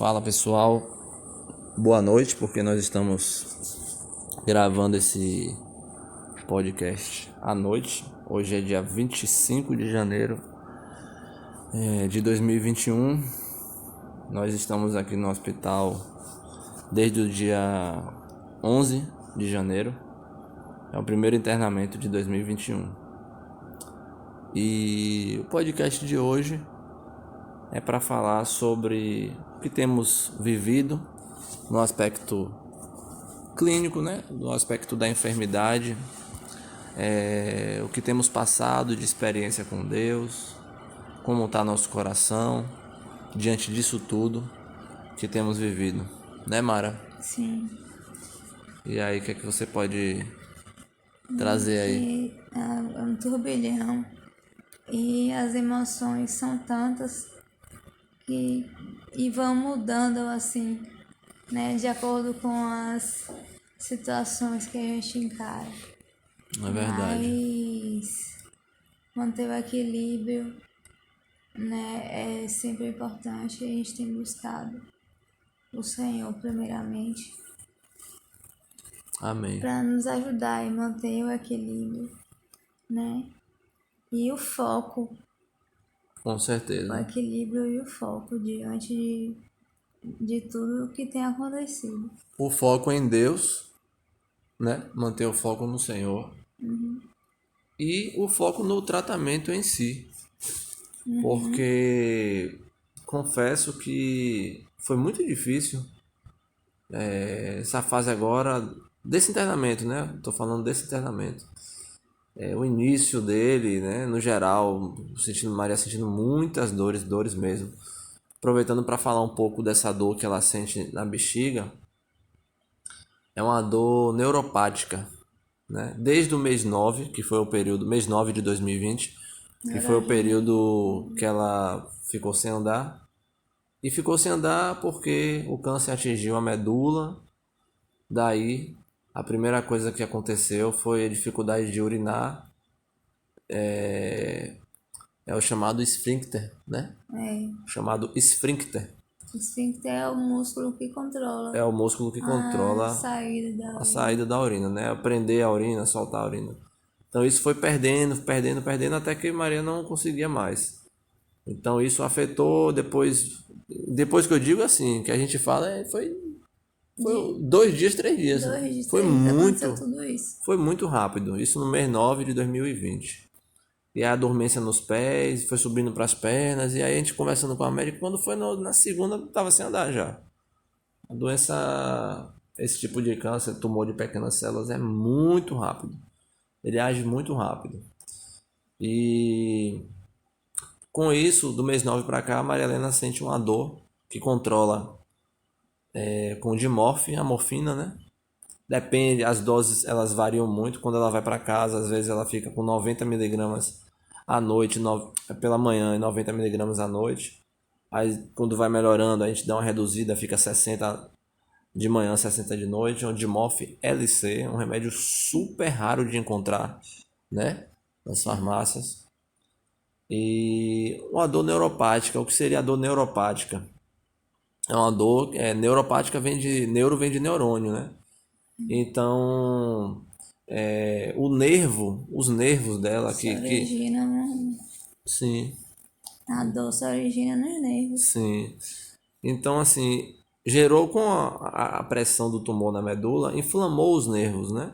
Fala pessoal, boa noite, porque nós estamos gravando esse podcast à noite. Hoje é dia 25 de janeiro de 2021. Nós estamos aqui no hospital desde o dia 11 de janeiro. É o primeiro internamento de 2021. E o podcast de hoje é para falar sobre o que temos vivido no aspecto clínico, né? No aspecto da enfermidade, o que temos passado de experiência com Deus, como está nosso coração diante disso tudo que temos vivido, né, Mara? Sim. E aí, o que é que você pode trazer aí? É um turbilhão e as emoções são tantas e vão mudando assim, né, de acordo com as situações que a gente encara. É verdade. Mas manter o equilíbrio, né, é sempre importante. A gente tem buscado o Senhor primeiramente Amém. para nos ajudar e manter o equilíbrio, né? E o foco, Com o certeza. equilíbrio e o foco diante de tudo o que tem acontecido. O foco em Deus, né? Manter o foco no Senhor. E o foco no tratamento em si. Porque confesso que foi muito difícil essa fase agora desse internamento, né? Tô falando desse internamento. O início dele, né? No geral, Maria sentindo muitas dores mesmo. Aproveitando para falar um pouco dessa dor que ela sente na bexiga, é uma dor neuropática, né? Desde o mês 9, que foi o período, mês 9 de 2020, que foi o período que ela ficou sem andar. E ficou sem andar porque o câncer atingiu a medula. Daí, a primeira coisa que aconteceu foi a dificuldade de urinar. É o chamado esfíncter, né? O chamado esfíncter. O esfíncter é o músculo que controla É o músculo que a controla saída da a urina. saída da urina, né? Prender a urina, soltar a urina. Então isso foi perdendo até que Maria não conseguia mais. Então isso afetou depois que eu digo assim, que a gente fala, foi 2 dias, 3 dias. 2 de Foi 3 muito, aconteceu tudo isso. foi muito rápido. Isso no mês 9 de 2020. E a dormência nos pés, foi subindo para as pernas. E aí a gente conversando com a médica, quando foi na segunda, tava sem andar já. A doença, esse tipo de câncer, tumor de pequenas células, é muito rápido. Ele age muito rápido. E com isso, do mês 9 para cá, a Maria Helena sente uma dor que controla com Dimorf, a morfina, né? Depende, as doses elas variam muito. Quando ela vai para casa, às vezes ela fica com 90 miligramas à noite, pela manhã, e 90 miligramas à noite. Aí quando vai melhorando, a gente dá uma reduzida, fica 60 de manhã, 60 de noite. O Dimorf LC, um remédio super raro de encontrar, né? Nas farmácias. E uma dor neuropática. O que seria a dor neuropática? É uma dor neuropática, vem de neurônio, né? Então, os nervos dela Se origina, sim, a dor se origina nos nervos. sim. Então, assim, gerou com a pressão do tumor na medula, inflamou os nervos, né?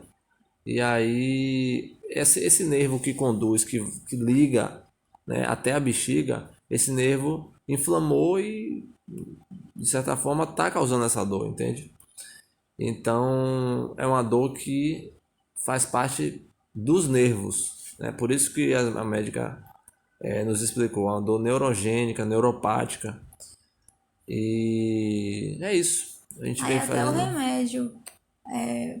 E aí, esse nervo que conduz, que liga, né, até a bexiga, esse nervo inflamou e, de certa forma, tá causando essa dor, entende? Então, é uma dor que faz parte dos nervos, né? Por isso que a médica nos explicou, uma dor neurogênica, neuropática. E é isso. A gente Aí vem até o fazendo. remédio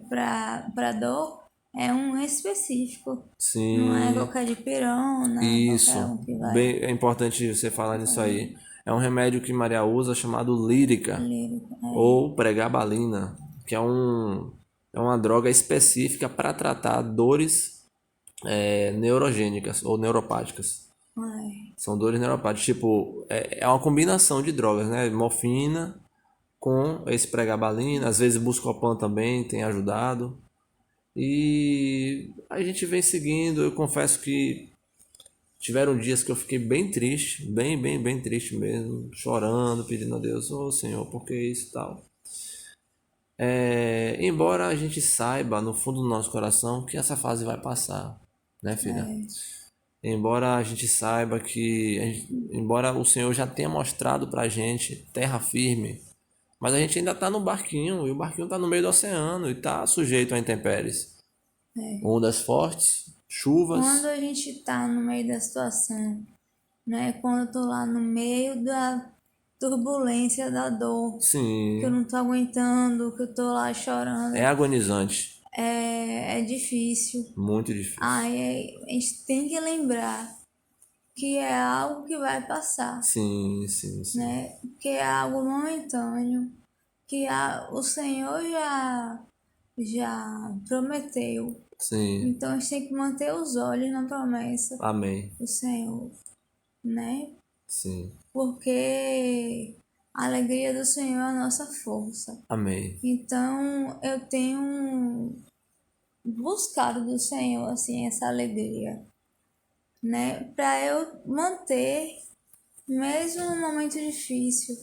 para dor é um específico. Não é Sim, qualquer dipirona, qualquer isso. um que vai. Bem, é importante você falar nisso aí. É um remédio que Maria usa chamado lírica Lírico. ou pregabalina, que é uma droga específica para tratar dores neurogênicas ou neuropáticas. É. São dores neuropáticas. Tipo, é uma combinação de drogas, né? Morfina, com esse pregabalina, às vezes Buscopan também tem ajudado. E a gente vem seguindo. Eu confesso que tiveram dias que eu fiquei bem triste, bem triste mesmo, chorando, pedindo a Deus, ô Senhor, por que isso e tal. Embora a gente saiba no fundo do nosso coração que essa fase vai passar, né, filha? Embora a gente saiba embora o Senhor já tenha mostrado pra gente terra firme, mas a gente ainda tá no barquinho, e o barquinho tá no meio do oceano e tá sujeito a intempéries. Ondas fortes, chuvas. Quando a gente tá no meio da situação, né? Quando eu tô lá no meio da turbulência da dor, que eu Sim, não tô aguentando, que eu tô lá chorando, é agonizante, é difícil. muito difícil. Aí a gente tem que lembrar que é algo que vai passar, Sim. né? Que é algo momentâneo, que o Senhor já prometeu. Sim, Então a gente tem que manter os olhos na promessa amém. do Senhor, né? Sim, Porque a alegria do Senhor é a nossa força. amém. Então eu tenho buscado do Senhor assim essa alegria, né? Para eu manter mesmo no momento difícil,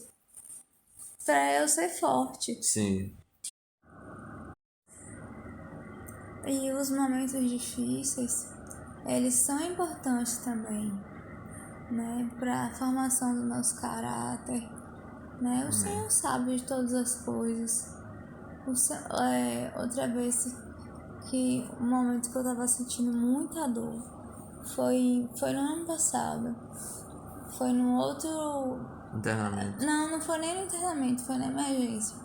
para eu ser forte. Sim, E os momentos difíceis, eles são importantes também, né? Para a formação do nosso caráter, né? O Senhor sabe de todas as coisas. Outra vez que o momento que eu tava sentindo muita dor foi no ano passado. Foi no outro. internamento. Não foi nem no internamento, foi na emergência.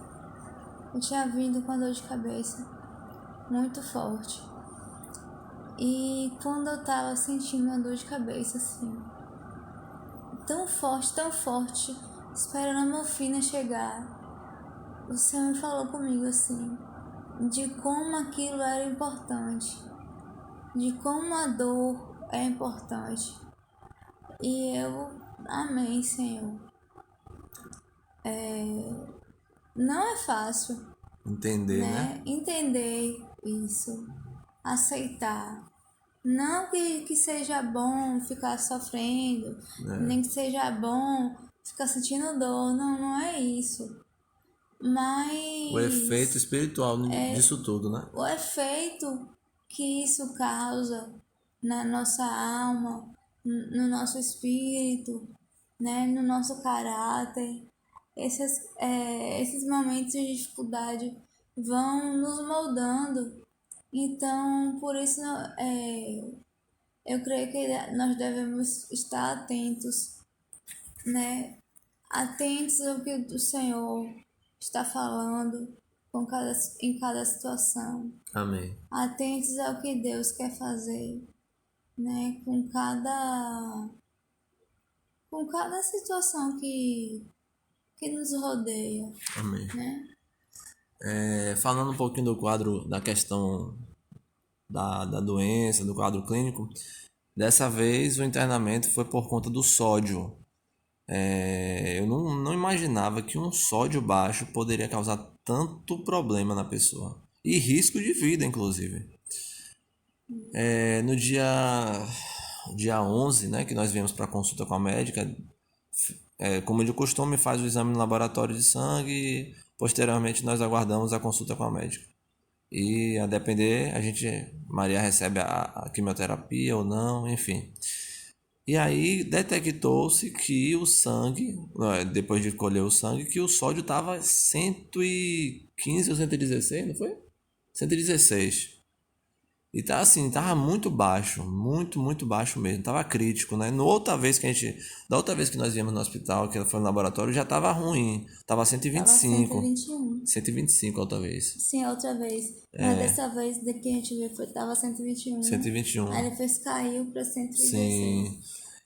Eu tinha vindo com a dor de cabeça muito forte. E quando eu tava sentindo uma dor de cabeça assim, tão forte, esperando a morfina chegar, o Senhor falou comigo assim, de como aquilo era importante, de como a dor é importante. E eu amei, Senhor. Não é fácil, Entender, né? Entender isso, aceitar. Não que seja bom ficar sofrendo, nem que seja bom ficar sentindo dor, não é isso. O efeito Mas espiritual disso tudo, né? o efeito que isso causa na nossa alma, no nosso espírito, né, no nosso caráter, esses momentos de dificuldade vão nos moldando. Então, por isso, eu creio que nós devemos estar atentos, né? Atentos ao que o Senhor está falando em cada situação. Amém. Atentos ao que Deus quer fazer, né? Com cada situação que nos rodeia, Amém. né? Falando um pouquinho do quadro, da questão da doença, do quadro clínico, dessa vez o internamento foi por conta do sódio. Eu não imaginava que um sódio baixo poderia causar tanto problema na pessoa. E risco de vida, inclusive. No dia 11, né, que nós viemos para consulta com a médica, como de costume, faz o exame no laboratório de sangue e posteriormente nós aguardamos a consulta com a médica. E a depender, Maria recebe a quimioterapia ou não, enfim. E aí detectou-se que o sangue, depois de colher o sangue, que o sódio estava 115 ou 116, não foi? 116. E tá assim, tava muito baixo, muito baixo mesmo, tava crítico, né? Da outra vez que nós viemos no hospital, que foi no laboratório, já tava ruim, tava Tava 125. 121. 125 a outra vez. Sim, a outra vez. Mas dessa vez, da que a gente viu, tava 121. 121. Aí depois caiu pra 116. Sim.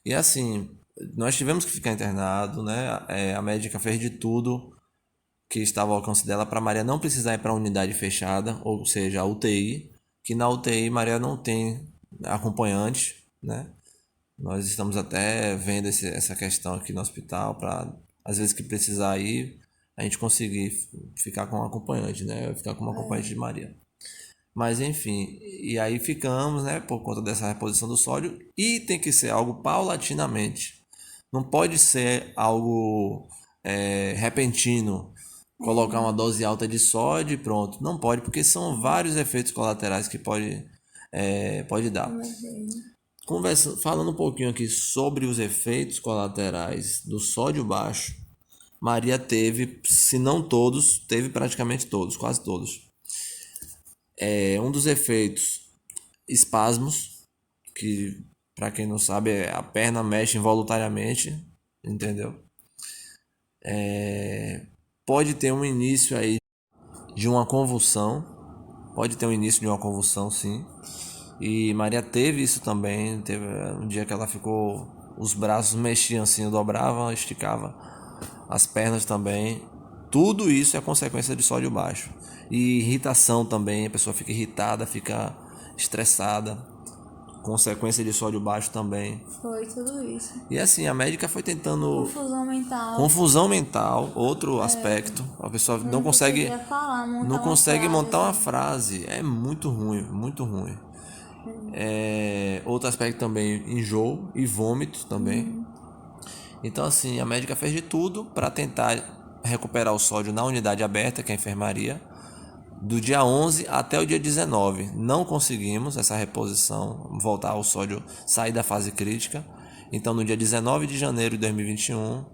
E assim, nós tivemos que ficar internado, né? A médica fez de tudo que estava ao alcance dela para Maria não precisar ir para a unidade fechada, ou seja, a UTI, que na UTI Maria não tem acompanhante, né? Nós estamos até vendo essa questão aqui no hospital para às vezes que precisar ir, a gente conseguir ficar com um acompanhante, né? Ficar com uma acompanhante de Maria. Mas enfim, e aí ficamos, né, por conta dessa reposição do sódio, e tem que ser algo paulatinamente. Não pode ser algo repentino, colocar uma dose alta de sódio e pronto. Não pode, porque são vários efeitos colaterais que pode dar. Falando um pouquinho aqui sobre os efeitos colaterais do sódio baixo, Maria teve, se não todos, teve praticamente todos, quase todos. Um dos efeitos, espasmos, que para quem não sabe, a perna mexe involuntariamente, entendeu? Pode ter um início aí de uma convulsão, sim. E Maria teve isso também, teve um dia que ela ficou, os braços mexiam assim, dobravam, esticava, as pernas também. Tudo isso é consequência de sódio baixo. E irritação também, a pessoa fica irritada, fica estressada, consequência de sódio baixo também. Foi tudo isso. E assim, a médica foi tentando... Confusão mental, outro aspecto. A pessoa não consegue montar uma frase. É muito ruim, muito ruim. Outro aspecto também, enjoo e vômito também. Então assim, a médica fez de tudo para tentar recuperar o sódio na unidade aberta, que é a enfermaria, do dia 11 até o dia 19. Não conseguimos essa reposição, voltar ao sódio, sair da fase crítica. Então no dia 19 de janeiro de 2021,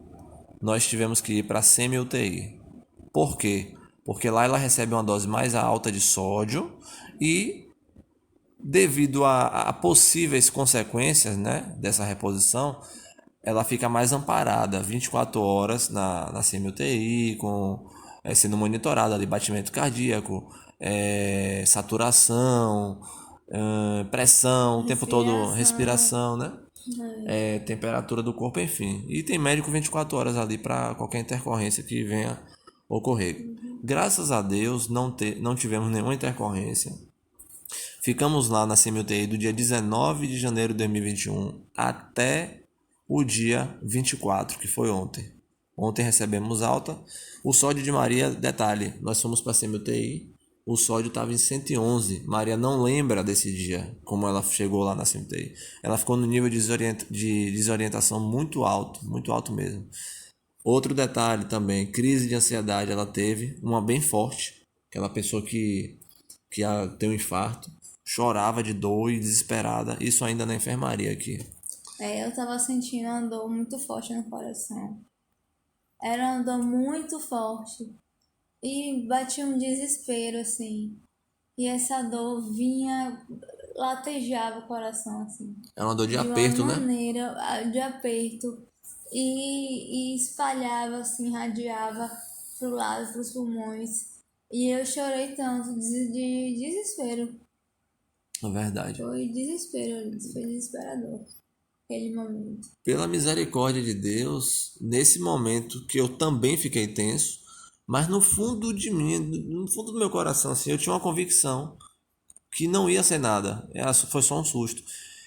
nós tivemos que ir para a semi-UTI. Por quê? Porque lá ela recebe uma dose mais alta de sódio e, devido a possíveis consequências, né, dessa reposição, ela fica mais amparada 24 horas na semi-UTI, sendo monitorada ali, batimento cardíaco, saturação, pressão, o tempo todo, respiração, né? Temperatura do corpo, enfim. E tem médico 24 horas ali para qualquer intercorrência que venha ocorrer. Graças a Deus não tivemos nenhuma intercorrência. Ficamos lá na semi-UTI do dia 19 de janeiro de 2021 até o dia 24, que foi ontem. Ontem recebemos alta. O sódio de Maria, detalhe, nós fomos para a semi-UTI, o sódio estava em 111. Maria não lembra desse dia, como ela chegou lá na semi-UTI. Ela ficou no nível de desorientação muito alto mesmo. Outro detalhe também, crise de ansiedade ela teve, uma bem forte. Aquela pessoa que ia ter um infarto, chorava de dor e desesperada, isso ainda na enfermaria aqui. Eu tava sentindo uma dor muito forte no coração. Era uma dor muito forte. E batia um desespero, assim. E essa dor vinha, latejava o coração, assim. É uma dor de aperto, né? De uma maneira de aperto. E espalhava, assim, irradiava pro lado, pros pulmões. E eu chorei tanto de desespero. É verdade. Foi desespero, foi desesperador. Aquele momento. Pela misericórdia de Deus, nesse momento que eu também fiquei tenso, mas no fundo de mim, no fundo do meu coração, assim, eu tinha uma convicção que não ia ser nada. Foi só um susto.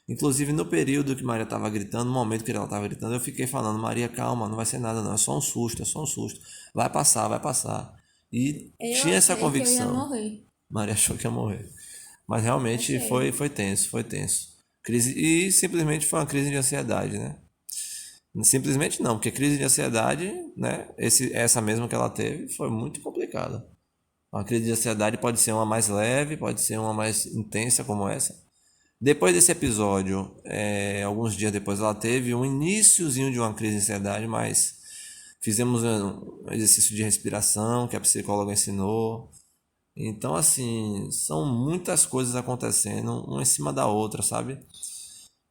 Inclusive, no período que Maria estava gritando, no momento que ela estava gritando, eu fiquei falando: Maria, calma, não vai ser nada, não. É só um susto, é só um susto. Vai passar, vai passar. E tinha essa convicção. Que eu ia morrer. Maria achou que ia morrer. Mas realmente foi tenso, foi tenso. E simplesmente foi uma crise de ansiedade, né? Simplesmente não, porque crise de ansiedade, né? Essa mesma que ela teve, foi muito complicada. Uma crise de ansiedade pode ser uma mais leve, pode ser uma mais intensa como essa. Depois desse episódio, alguns dias depois, ela teve um iniciozinho de uma crise de ansiedade, mas fizemos um exercício de respiração que a psicóloga ensinou. Então, assim, são muitas coisas acontecendo, uma em cima da outra, sabe?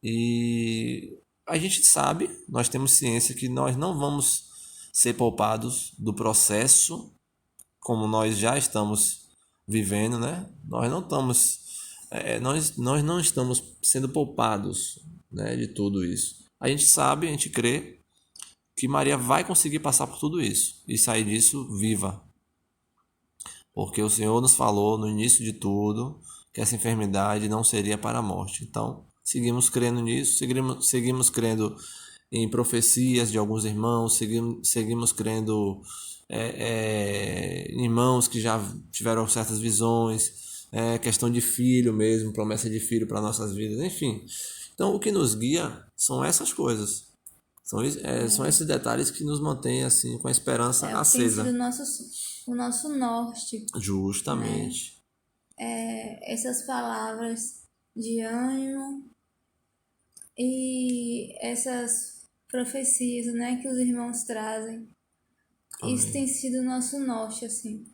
E a gente sabe, nós temos ciência que nós não vamos ser poupados do processo como nós já estamos vivendo, né? Nós não estamos, nós não estamos sendo poupados, né, de tudo isso. A gente sabe, a gente crê que Maria vai conseguir passar por tudo isso e sair disso viva. Porque o Senhor nos falou no início de tudo que essa enfermidade não seria para a morte. Então, seguimos crendo nisso, seguimos crendo em profecias de alguns irmãos, seguimos crendo em irmãos que já tiveram certas visões, questão de filho mesmo, promessa de filho para nossas vidas, enfim. Então, o que nos guia são essas coisas. São esses detalhes que nos mantêm assim com a esperança É o que tem sido acesa. o nosso norte. Justamente. Essas palavras de ânimo e essas profecias, né, que os irmãos trazem. Isso tem sido o nosso norte, assim.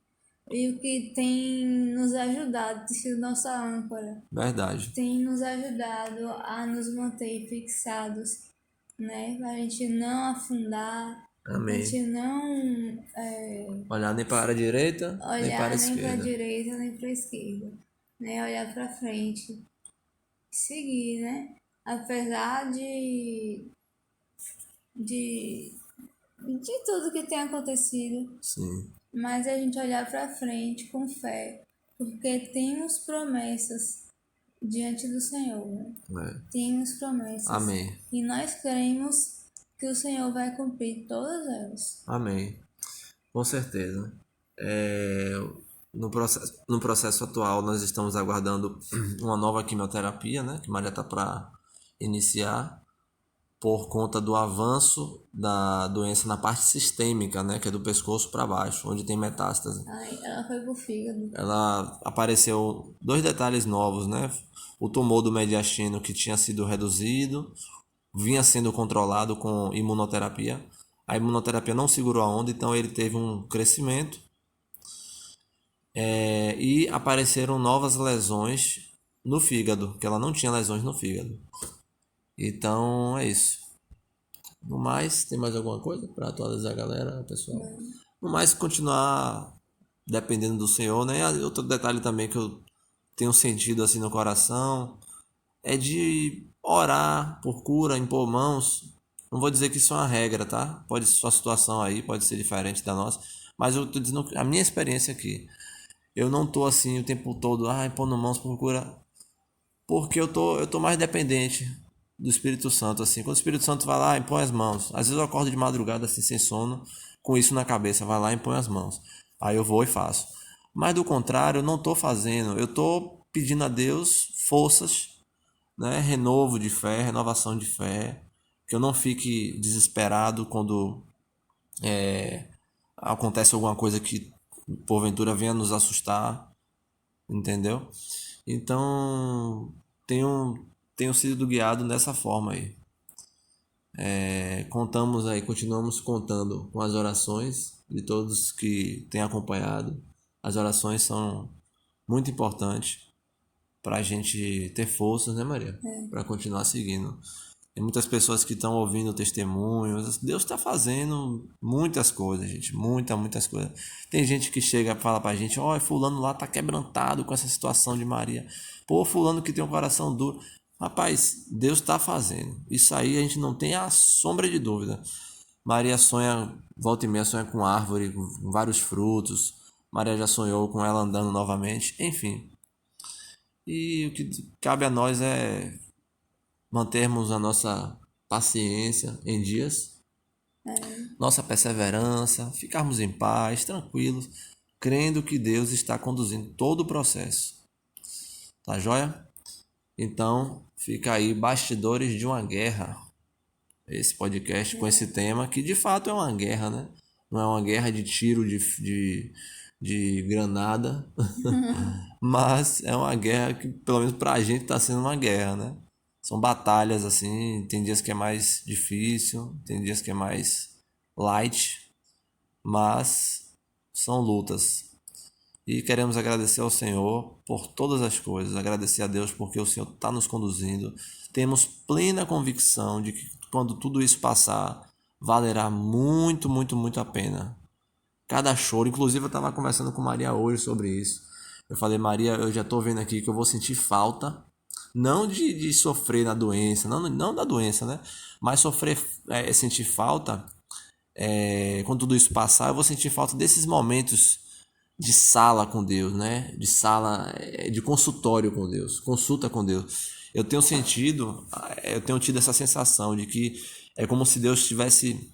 E o que tem nos ajudado, tem sido nossa âncora. Verdade. Tem nos ajudado a nos manter fixados, né? Pra gente não afundar, pra Amém. gente não Olhar nem para a direita, nem para a olhar nem pra esquerda. direita nem pra esquerda, né? Olhar pra frente, seguir, né? Apesar de, de tudo que tem acontecido, Sim. mas a gente olhar pra frente com fé, porque temos promessas diante do Senhor, né? Temos promessas. Amém. E nós cremos que o Senhor vai cumprir todas elas. Amém. Com certeza. No processo atual, nós estamos aguardando uma nova quimioterapia, né? Que Maria está para iniciar, por conta do avanço da doença na parte sistêmica, né? Que é do pescoço para baixo, onde tem metástase. Aí ela foi pro fígado. Ela apareceu 2 detalhes novos, né? O tumor do mediastino que tinha sido reduzido, vinha sendo controlado com imunoterapia. A imunoterapia não segurou a onda, então ele teve um crescimento. E apareceram novas lesões no fígado, que ela não tinha lesões no fígado. Então é isso. No mais, tem mais alguma coisa para atualizar a galera, pessoal? No mais, continuar dependendo do Senhor, né? E outro detalhe também que eu tenho sentido assim no coração é de orar por cura, impor mãos. Não vou dizer que isso é uma regra, tá? Pode sua situação aí pode ser diferente da nossa, mas eu tô dizendo a minha experiência aqui. Eu não tô assim o tempo todo, impondo mãos por cura, porque eu tô mais dependente do Espírito Santo assim. Quando o Espírito Santo vai lá, impõe as mãos. Às vezes eu acordo de madrugada assim sem sono, com isso na cabeça, vai lá e impõe as mãos. Aí eu vou e faço. Mas do contrário, eu não tô fazendo. Eu tô pedindo a Deus forças, né? Renovo de fé, renovação de fé, que eu não fique desesperado quando acontece alguma coisa que porventura venha nos assustar, entendeu? Então, tenho sido guiado dessa forma aí. Contamos aí, continuamos contando com as orações de todos que têm acompanhado. As orações são muito importantes para a gente ter forças, né, Maria? Para continuar seguindo. Tem muitas pessoas que estão ouvindo testemunhos. Deus está fazendo muitas coisas, gente. Muitas coisas. Tem gente que chega e fala pra gente: ó, fulano lá tá quebrantado com essa situação de Maria. Pô, fulano que tem um coração duro. Rapaz, Deus está fazendo. Isso aí a gente não tem a sombra de dúvida. Maria sonha, volta e meia sonha com árvore, com vários frutos. Maria já sonhou com ela andando novamente. Enfim. E o que cabe a nós é mantermos a nossa paciência em dias, nossa perseverança, ficarmos em paz, tranquilos, crendo que Deus está conduzindo todo o processo. Tá joia? Então, fica aí Bastidores de uma Guerra. Esse podcast com esse tema, que de fato é uma guerra, né? Não é uma guerra de tiro de granada, mas é uma guerra que, pelo menos pra gente, tá sendo uma guerra, né? São batalhas assim, tem dias que é mais difícil, tem dias que é mais light, mas são lutas. E queremos agradecer ao Senhor por todas as coisas, agradecer a Deus porque o Senhor está nos conduzindo. Temos plena convicção de que quando tudo isso passar, valerá muito, muito, muito a pena. Cada choro, inclusive eu estava conversando com Maria hoje sobre isso. Eu falei: Maria, eu já estou vendo aqui que eu vou sentir falta, não de sofrer na doença, não da doença, né? Mas sofrer, sentir falta, quando tudo isso passar, eu vou sentir falta desses momentos de sala com Deus, né? De sala, de consultório com Deus, consulta com Deus. Eu tenho tido essa sensação de que É como se Deus tivesse...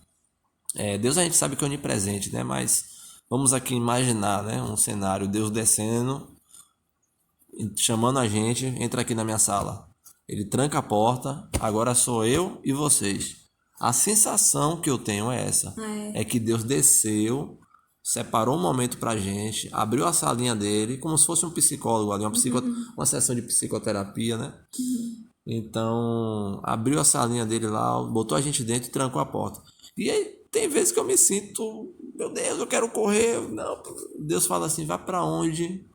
Deus a gente sabe que é onipresente, né? Mas vamos aqui imaginar, né, um cenário, Deus descendo, chamando a gente, entra aqui na minha sala. Ele tranca a porta, agora sou eu e vocês. A sensação que eu tenho é essa. É que Deus desceu, separou um momento pra gente, abriu a salinha dele, como se fosse um psicólogo ali, uma sessão de psicoterapia, né? Então, abriu a salinha dele lá, botou a gente dentro e trancou a porta. E aí, tem vezes que eu me sinto, meu Deus, eu quero correr. Não, Deus fala assim, vai pra onde?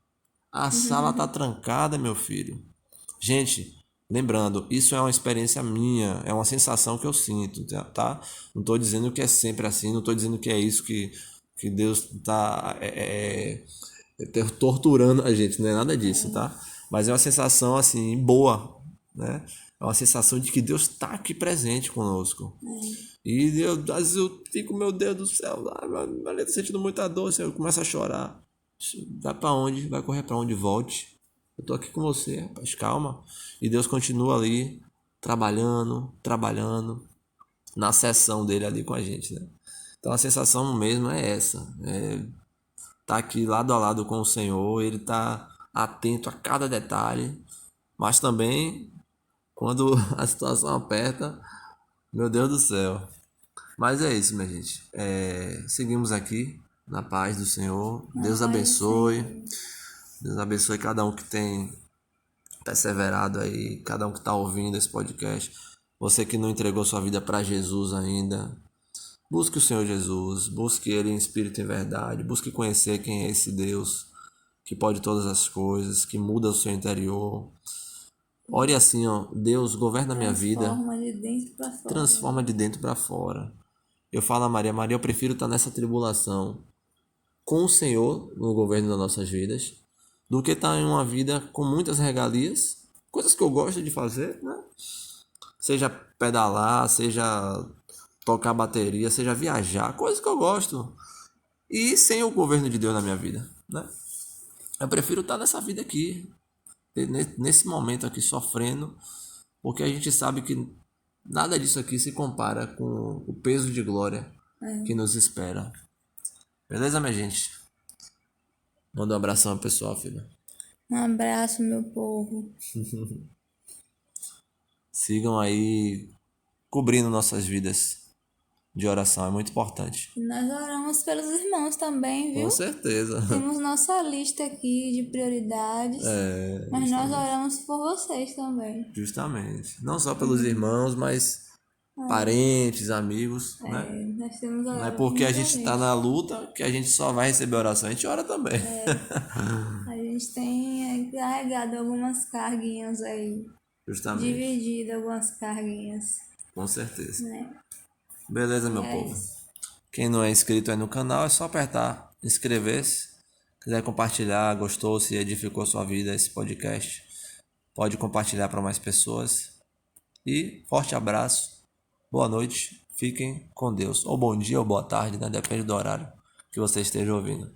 A sala tá trancada, meu filho. Gente, lembrando, isso é uma experiência minha, é uma sensação que eu sinto, tá? Não tô dizendo que é sempre assim, não tô dizendo que é isso que Deus tá torturando a gente, não é nada disso, tá? Mas é uma sensação, assim, boa, né? É uma sensação de que Deus tá aqui presente conosco. E eu, às vezes eu fico, meu Deus do céu, eu tô sentindo muita dor, eu começo a chorar. Vai pra onde? Vai correr pra onde? Volte. Eu tô aqui com você, rapaz, calma. E Deus continua ali, trabalhando, na sessão dele ali com a gente, né? Então a sensação mesmo é essa. Tá aqui lado a lado com o Senhor, ele tá atento a cada detalhe, mas também quando a situação aperta, meu Deus do céu. Mas é isso, minha gente. Seguimos aqui na paz do Senhor. Deus abençoe. Deus abençoe cada um que tem perseverado aí, cada um que está ouvindo esse podcast. Você que não entregou sua vida para Jesus ainda, busque o Senhor Jesus, busque Ele em espírito e em verdade, busque conhecer quem é esse Deus que pode todas as coisas, que muda o seu interior. Ore assim, ó, Deus governa a minha vida, Transforma de dentro pra fora. transforma de dentro para fora. Eu falo a Maria, Maria, eu prefiro estar nessa tribulação com o Senhor no governo das nossas vidas, do que estar em uma vida com muitas regalias, coisas que eu gosto de fazer, né? Seja pedalar, seja tocar bateria, seja viajar, coisas que eu gosto. E sem o governo de Deus na minha vida, né? Eu prefiro estar nessa vida aqui, nesse momento aqui sofrendo, porque a gente sabe que nada disso aqui se compara com o peso de glória que nos espera. Beleza, minha gente? Manda um abração pro pessoal, filho. Um abraço, meu povo. Sigam aí cobrindo nossas vidas de oração, é muito importante. E nós oramos pelos irmãos também, viu? Com certeza. Temos nossa lista aqui de prioridades. Mas nós oramos por vocês também. Justamente. Não só pelos irmãos, mas parentes, amigos, né? Nós temos orado Não é porque por a muita gente tá na luta que a gente só vai receber oração, a gente ora também. A gente tem carregado algumas carguinhas aí. Justamente. Dividido algumas carguinhas, Com certeza. né? Beleza, meu É povo. isso. Quem não é inscrito aí no canal, é só apertar inscrever-se. Quiser compartilhar, gostou, se edificou sua vida esse podcast, pode compartilhar para mais pessoas. E forte abraço, boa noite, fiquem com Deus. Ou bom dia ou boa tarde, né? Depende do horário que você esteja ouvindo.